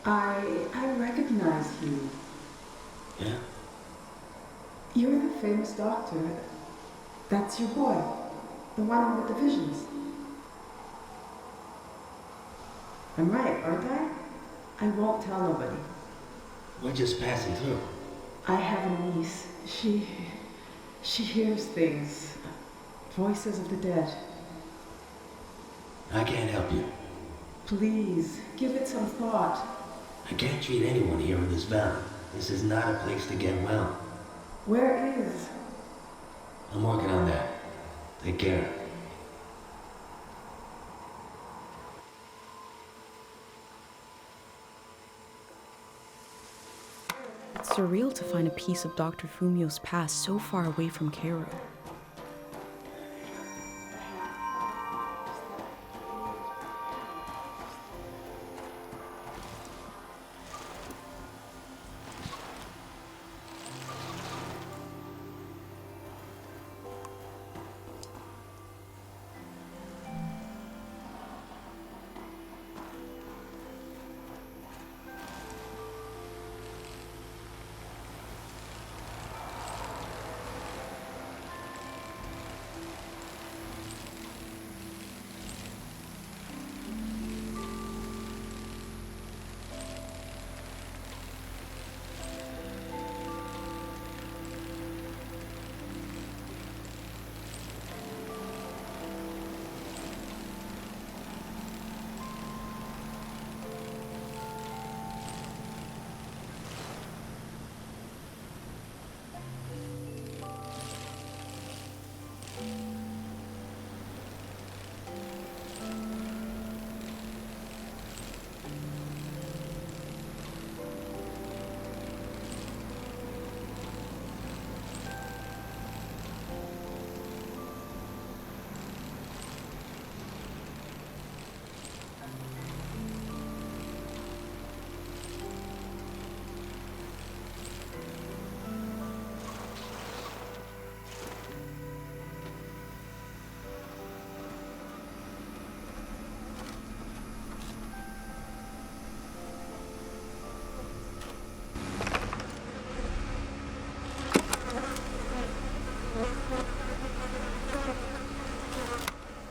I recognize you. Yeah? You're the famous doctor. That's your boy. The one with the visions. I'm right, aren't I? I won't tell nobody. We're just passing through. I have a niece. She hears things. Voices of the dead. I can't help you. Please, give it some thought. I can't treat anyone here in this valley. This is not a place to get well. Where is? I'm working on that. Take care. It's surreal to find a piece of Dr. Fumio's past so far away from Cairo.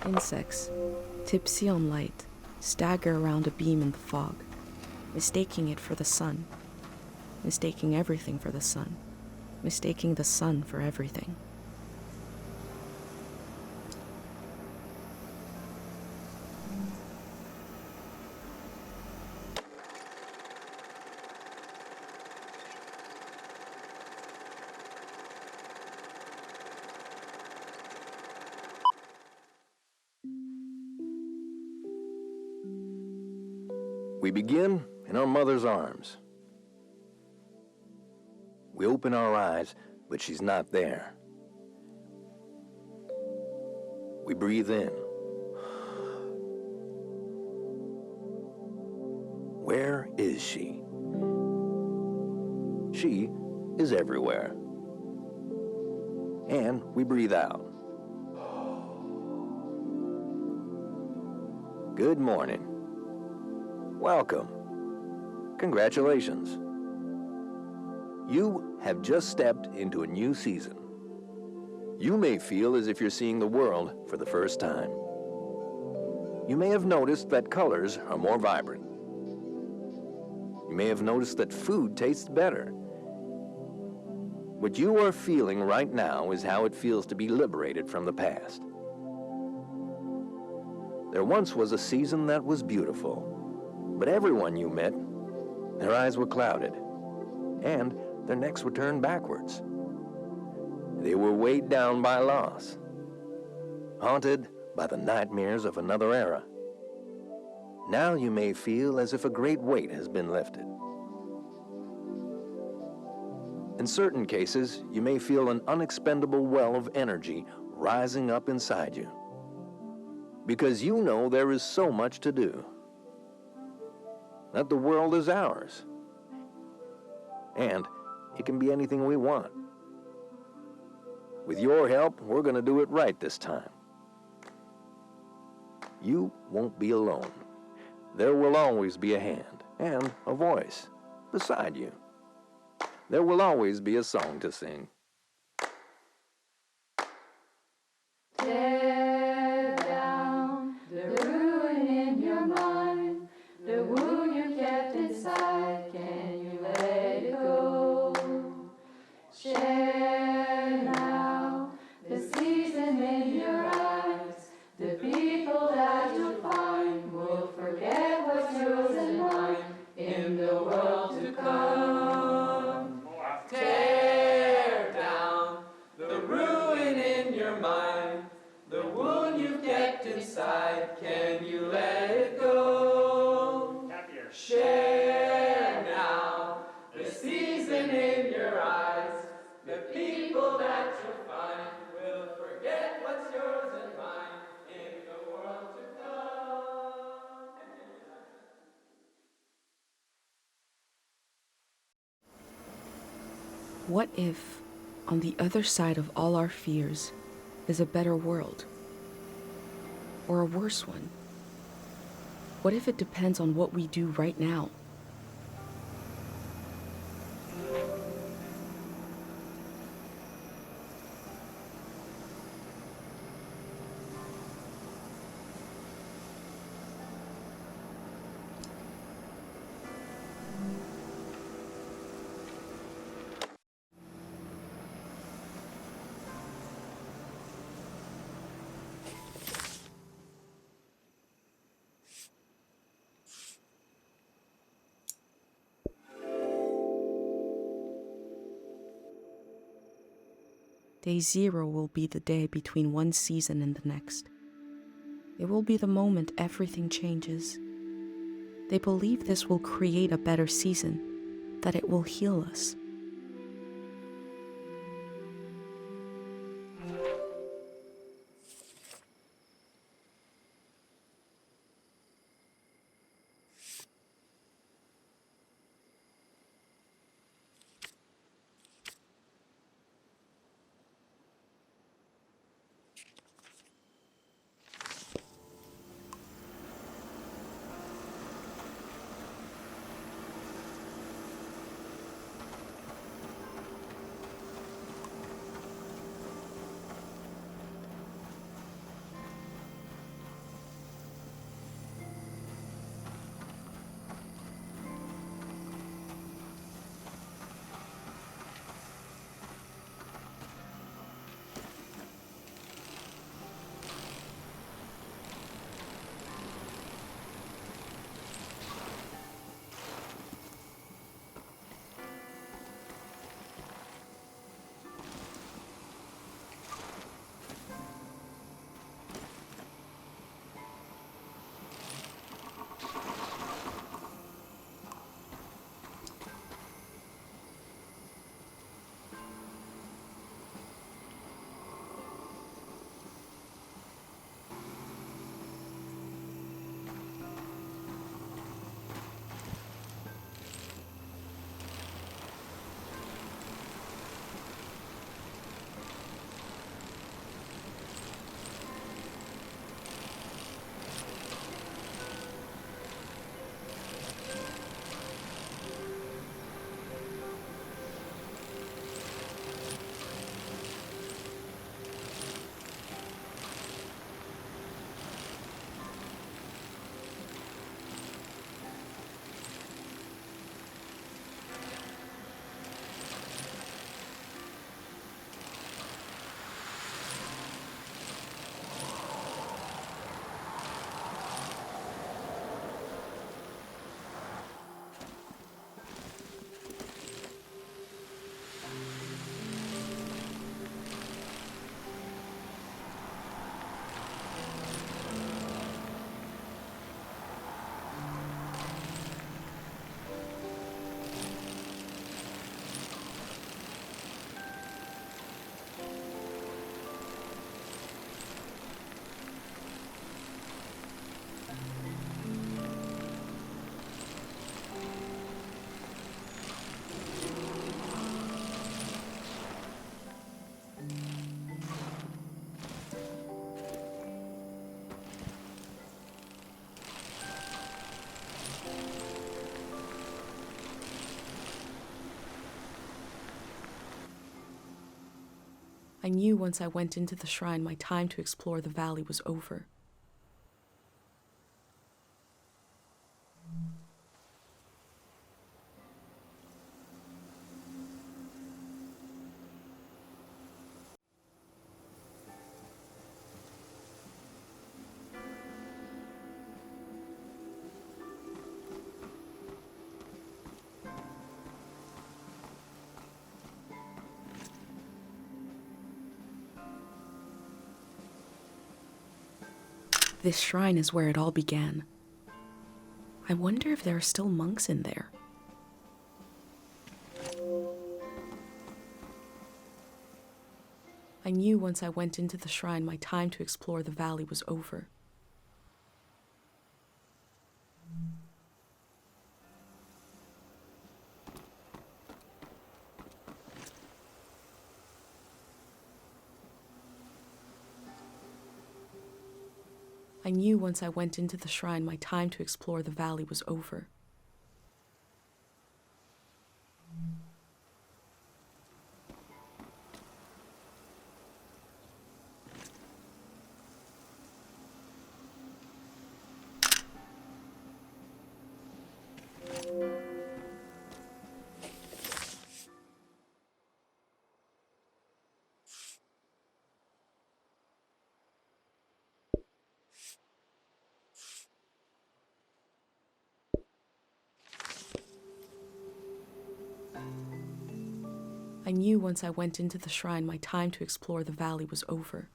Insects, tipsy on light, stagger around a beam in the fog, mistaking it for the sun, mistaking everything for the sun, mistaking the sun for everything. We begin in our mother's arms. We open our eyes, but she's not there. We breathe in. Where is she? She is everywhere. And we breathe out. Good morning. Welcome. Congratulations. You have just stepped into a new season. You may feel as if you're seeing the world for the first time. You may have noticed that colors are more vibrant. You may have noticed that food tastes better. What you are feeling right now is how it feels to be liberated from the past. There once was a season that was beautiful. But everyone you met, their eyes were clouded, and their necks were turned backwards. They were weighed down by loss, haunted by the nightmares of another era. Now you may feel as if a great weight has been lifted. In certain cases, you may feel an unexpendable well of energy rising up inside you, because you know there is so much to do. That the world is ours. And it can be anything we want. With your help, we're going to do it right this time. You won't be alone. There will always be a hand, and a voice beside you. There will always be a song to sing. Tear down the ruin in your mind, the wound you kept inside, can you let it go? Share now the season in your eyes, the people that you find will forget what's yours and mine in the world to come. Tear down the ruin in your mind, the wound you've kept inside, can you let it go? Share now the season in your eyes, the people that you find will forget what's yours and mine in the world to come. What if, on the other side of all our fears, is a better world? Or a worse one? What if it depends on what we do right now? Day 0 will be the day between one season and the next. It will be the moment everything changes. They believe this will create a better season, that it will heal us. I knew once I went into the shrine my time to explore the valley was over. This shrine is where it all began. I wonder if there are still monks in there. I knew once I went into the shrine my time to explore the valley was over. I knew once I went into the shrine my time to explore the valley was over. I knew once I went into the shrine my time to explore the valley was over.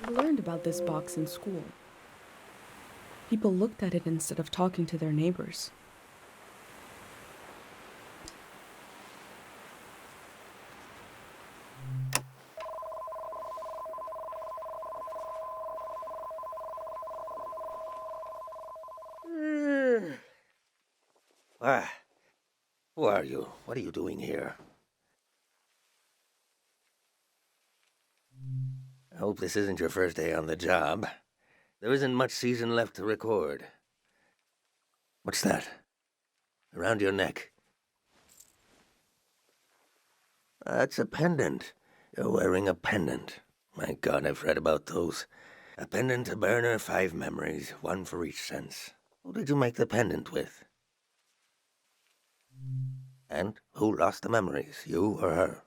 I learned about this box in school. People looked at it instead of talking to their neighbors. Who are you? What are you doing here? I hope this isn't your first day on the job. There isn't much season left to record. What's that? Around your neck? That's a pendant. You're wearing a pendant. My God, I've read about those. A pendant to burner 5 memories, 1 for each sense. Who did you make the pendant with? And who lost the memories, you or her?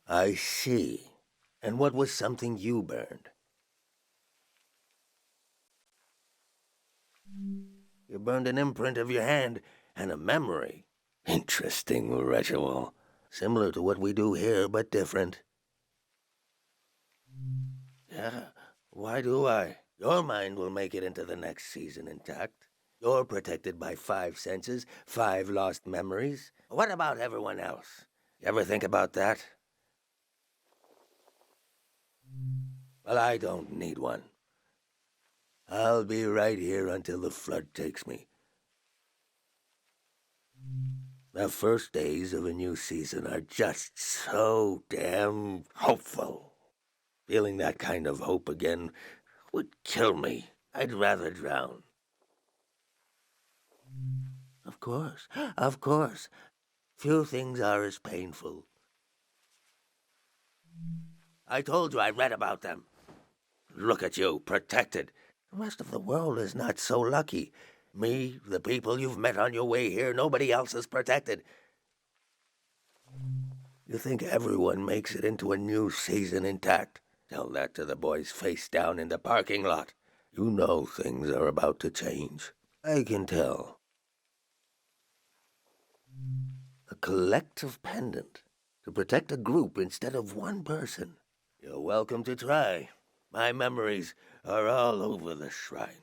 I see. And what was something you burned? You burned an imprint of your hand and a memory. Interesting ritual. Similar to what we do here, but different. Yeah, why do I? Your mind will make it into the next season intact. You're protected by 5 senses, 5 lost memories. What about everyone else? You ever think about that? Well, I don't need one. I'll be right here until the flood takes me. The first days of a new season are just so damn hopeful. Feeling that kind of hope again would kill me. I'd rather drown. Of course, of course. Few things are as painful. I told you I read about them. Look at you, protected. The rest of the world is not so lucky. Me, the people you've met on your way here, nobody else is protected. You think everyone makes it into a new season intact? Tell that to the boys face down in the parking lot. You know things are about to change. I can tell. A collective pendant to protect a group instead of one person. You're welcome to try. My memories are all over the shrine.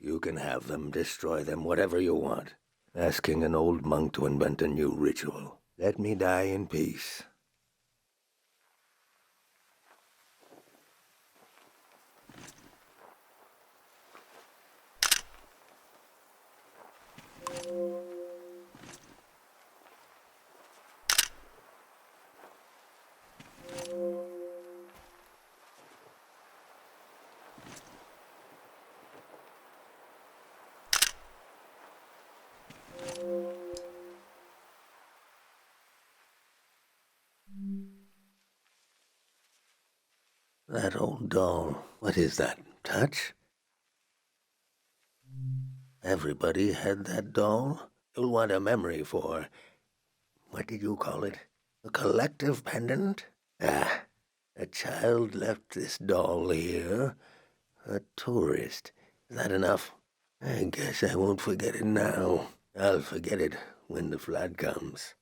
You can have them, destroy them, whatever you want. Asking an old monk to invent a new ritual. Let me die in peace. That old doll, what is that, touch? Everybody had that doll. You'll want a memory for, what did you call it? A collective pendant? Ah, a child left this doll here. A tourist. Is that enough? I guess I won't forget it now. I'll forget it when the flood comes.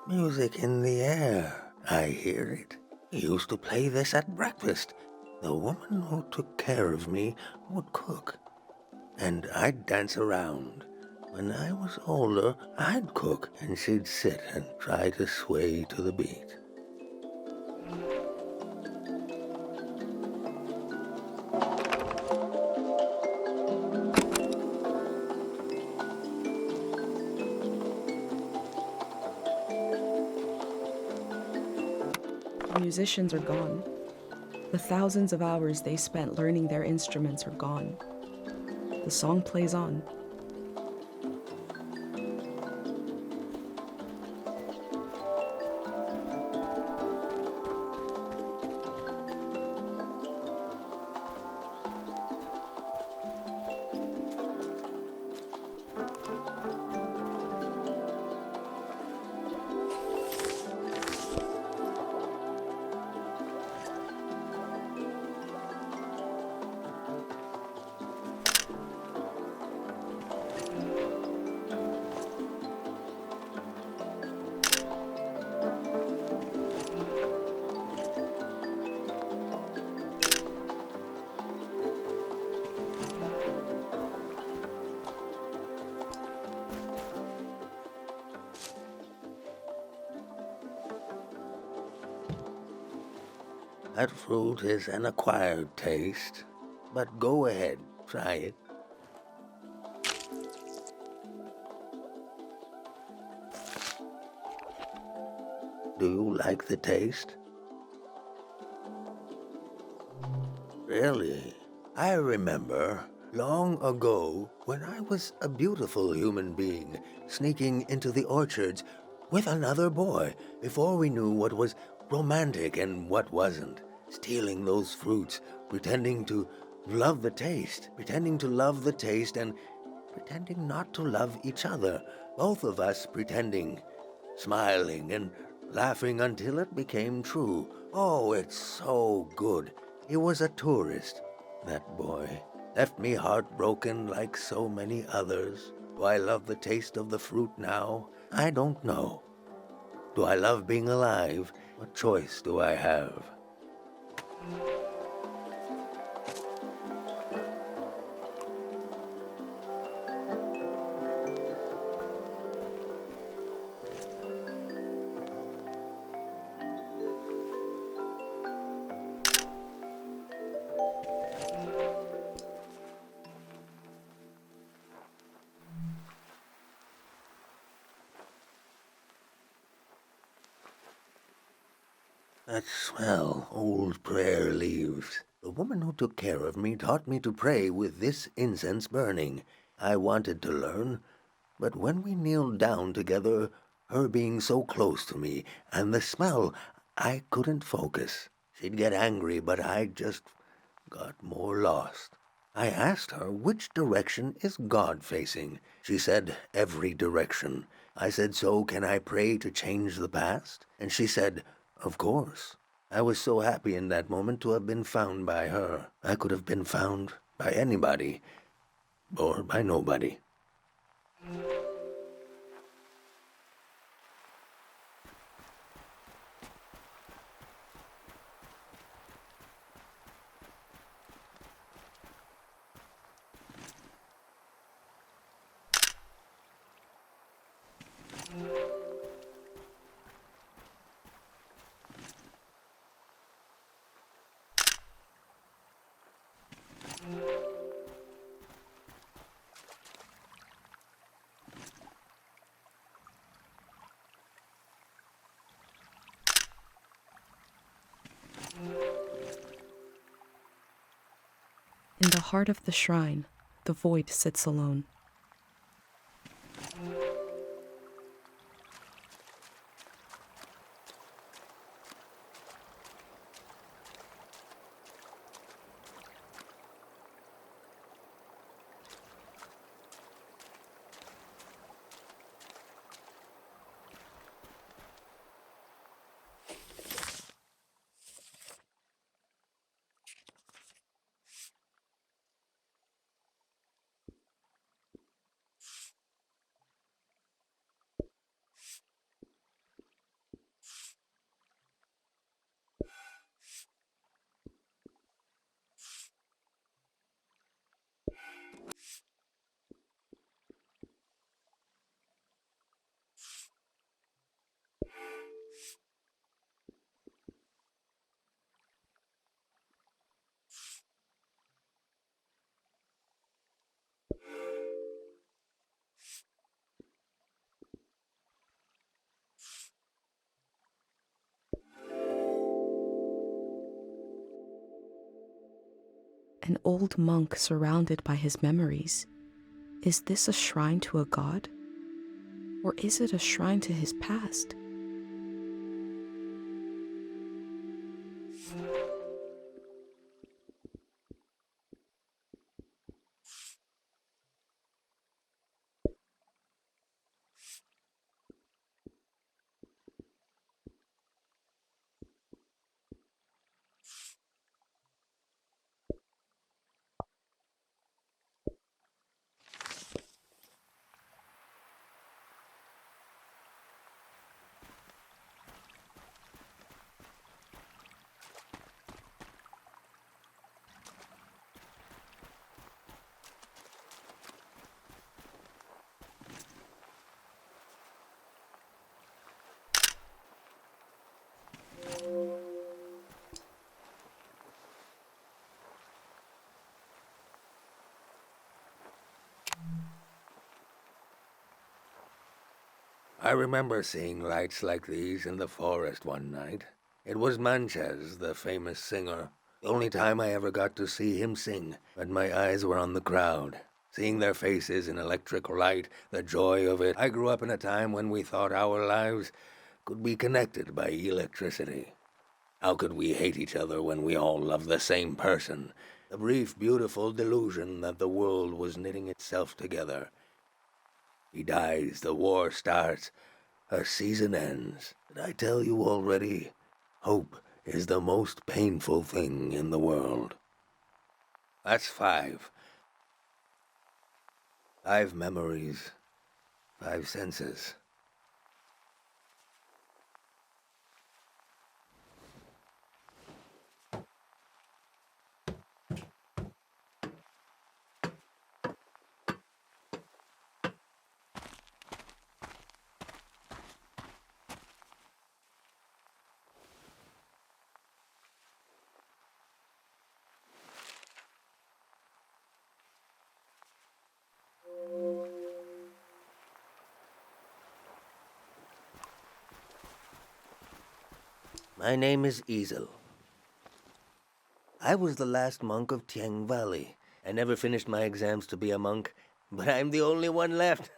Music in the air. I hear it. He used to play this at breakfast. The woman who took care of me would cook, and I'd dance around. When I was older, I'd cook, and she'd sit and try to sway to the beat. The musicians are gone. The thousands of hours they spent learning their instruments are gone. The song plays on. That fruit is an acquired taste, but go ahead, try it. Do you like the taste? Really? I remember long ago when I was a beautiful human being sneaking into the orchards with another boy before we knew what was romantic and what wasn't. Stealing those fruits, pretending to love the taste, pretending to love the taste and pretending not to love each other. Both of us pretending, smiling and laughing until it became true. Oh, it's so good. He was a tourist. That boy left me heartbroken like so many others. Do I love the taste of the fruit now? I don't know. Do I love being alive? What choice do I have? That swell old prayer leaves. The woman who took care of me taught me to pray with this incense burning. I wanted to learn, but when we kneeled down together, her being so close to me, and the smell, I couldn't focus. She'd get angry, but I just got more lost. I asked her, which direction is God facing? She said, every direction. I said, so can I pray to change the past? And she said, of course. I was so happy in that moment to have been found by her. I could have been found by anybody, or by nobody. In the heart of the shrine, the void sits alone. An old monk surrounded by his memories. Is this a shrine to a god? Or is it a shrine to his past? I remember seeing lights like these in the forest one night. It was Manches, the famous singer. The only time I ever got to see him sing, but my eyes were on the crowd. Seeing their faces in electric light, the joy of it. I grew up in a time when we thought our lives could be connected by electricity. How could we hate each other when we all loved the same person? The brief, beautiful delusion that the world was knitting itself together. He dies, the war starts, a season ends. Did I tell you already? Hope is the most painful thing in the world. That's 5. 5 memories, 5 senses. My name is Easel. I was the last monk of Tieng Valley. I never finished my exams to be a monk, but I'm the only one left.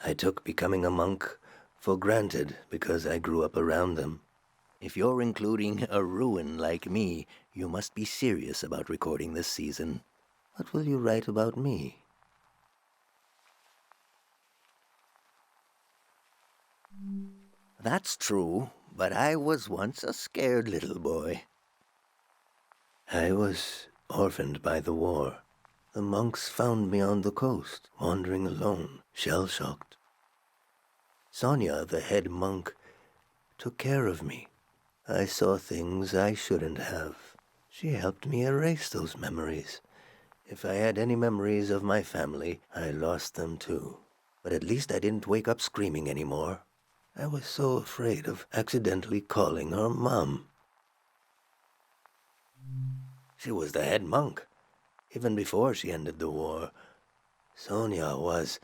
I took becoming a monk for granted because I grew up around them. If you're including a ruin like me, you must be serious about recording this season. What will you write about me? That's true, but I was once a scared little boy. I was orphaned by the war. The monks found me on the coast, wandering alone, shell-shocked. Sonia, the head monk, took care of me. I saw things I shouldn't have. She helped me erase those memories. If I had any memories of my family, I lost them too. But at least I didn't wake up screaming anymore. I was so afraid of accidentally calling her Mom. She was the head monk. Even before she ended the war, Sonia was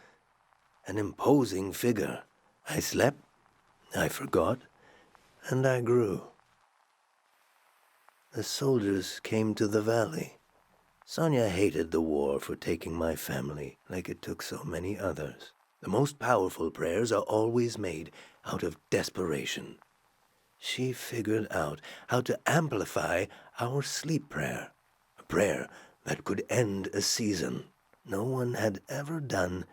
an imposing figure. I slept, I forgot, and I grew. The soldiers came to the valley. Sonia hated the war for taking my family like it took so many others. The most powerful prayers are always made out of desperation. She figured out how to amplify our sleep prayer, a prayer that could end a season. No one had ever done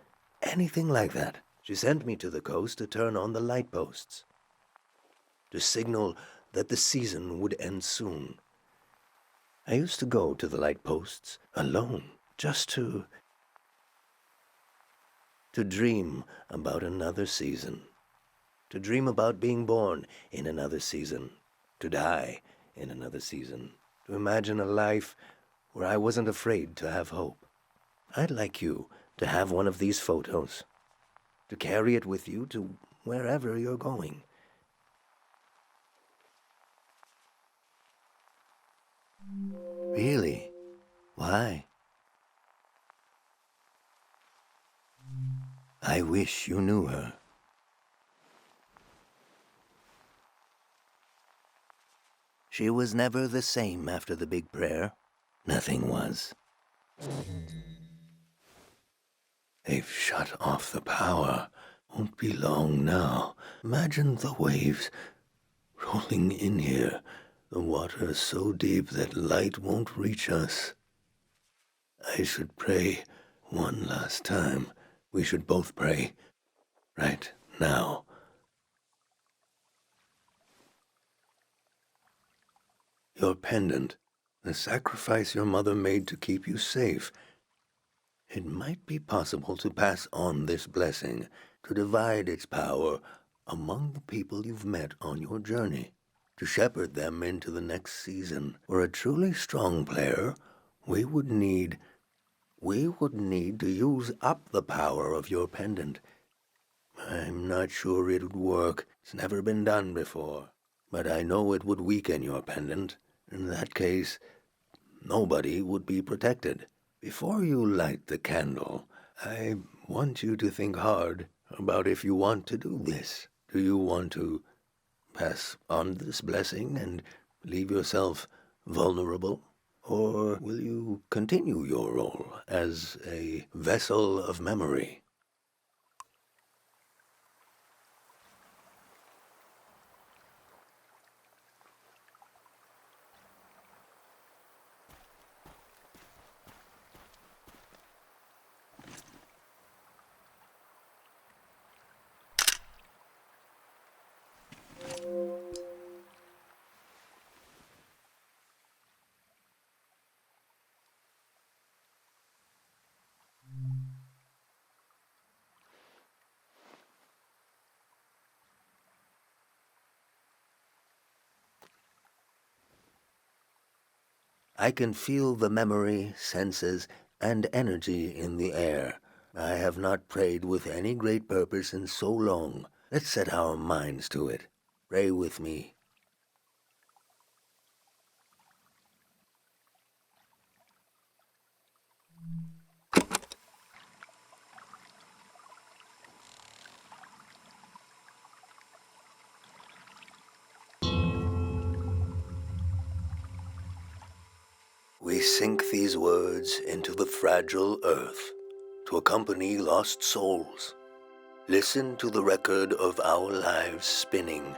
anything like that. She sent me to the coast to turn on the light posts, to signal that the season would end soon. I used to go to the light posts alone, just to dream about another season, to dream about being born in another season, to die in another season, to imagine a life where I wasn't afraid to have hope. I'd like you to have one of these photos, to carry it with you to wherever you're going. Really? Why? I wish you knew her. She was never the same after the big prayer. Nothing was. They've shut off the power. Won't be long now. Imagine the waves rolling in here. The water so deep that light won't reach us. I should pray one last time. We should both pray. Right now. Your pendant, the sacrifice your mother made to keep you safe. It might be possible to pass on this blessing, to divide its power among the people you've met on your journey, to shepherd them into the next season. For a truly strong player, we would need to use up the power of your pendant. I'm not sure it would work. It's never been done before. But I know it would weaken your pendant. In that case, nobody would be protected. Before you light the candle, I want you to think hard about if you want to do this. Do you want to pass on this blessing and leave yourself vulnerable? Or will you continue your role as a vessel of memory? I can feel the memory, senses, and energy in the air. I have not prayed with any great purpose in so long. Let's set our minds to it. Pray with me. We sink these words into the fragile earth to accompany lost souls. Listen to the record of our lives spinning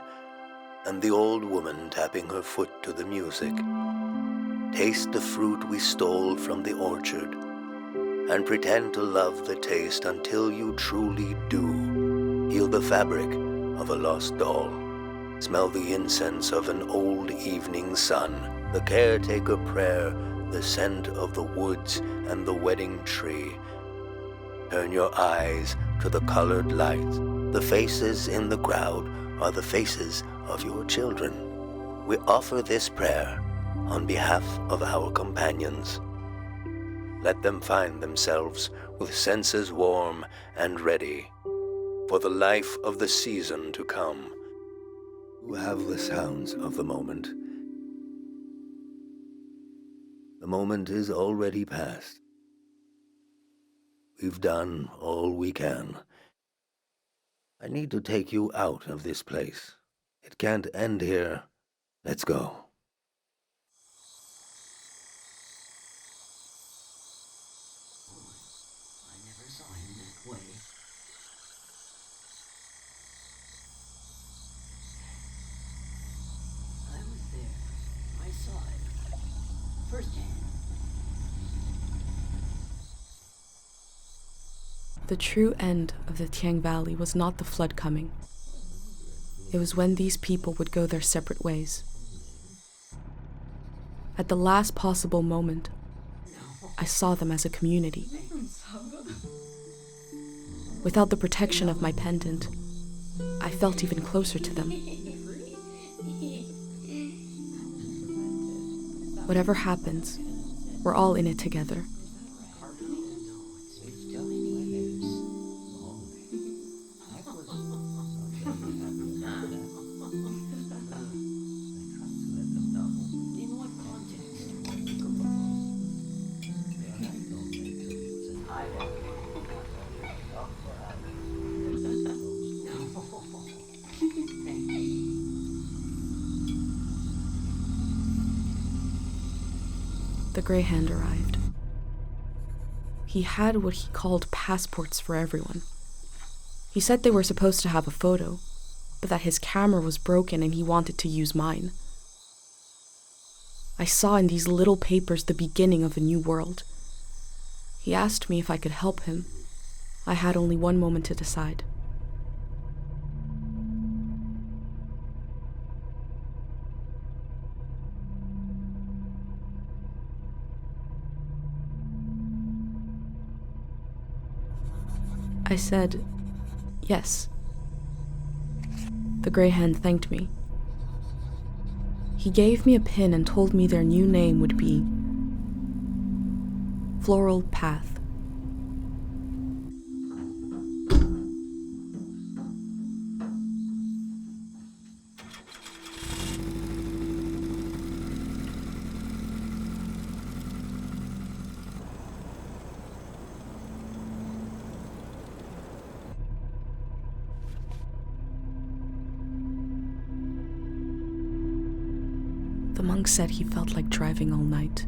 and the old woman tapping her foot to the music. Taste the fruit we stole from the orchard and pretend to love the taste until you truly do. Feel the fabric of a lost doll. Smell the incense of an old evening sun, the caretaker prayer, the scent of the woods and the wedding tree. Turn your eyes to the colored lights. The faces in the crowd are the faces of your children. We offer this prayer on behalf of our companions. Let them find themselves with senses warm and ready for the life of the season to come. You have the sounds of the moment. The moment is already past. We've done all we can. I need to take you out of this place. It can't end here. Let's go. I never saw him that way. I was there. I saw it. Firsthand. The true end of the Tieng Valley was not the flood coming. It was when these people would go their separate ways. At the last possible moment, I saw them as a community. Without the protection of my pendant, I felt even closer to them. Whatever happens, we're all in it together. The Grey Hand arrived. He had what he called passports for everyone. He said they were supposed to have a photo, but that his camera was broken and he wanted to use mine. I saw in these little papers the beginning of a new world. He asked me if I could help him. I had only one moment to decide. I said, yes. The Grey Hand thanked me. He gave me a pin and told me their new name would be Floral Path. The monk said he felt like driving all night.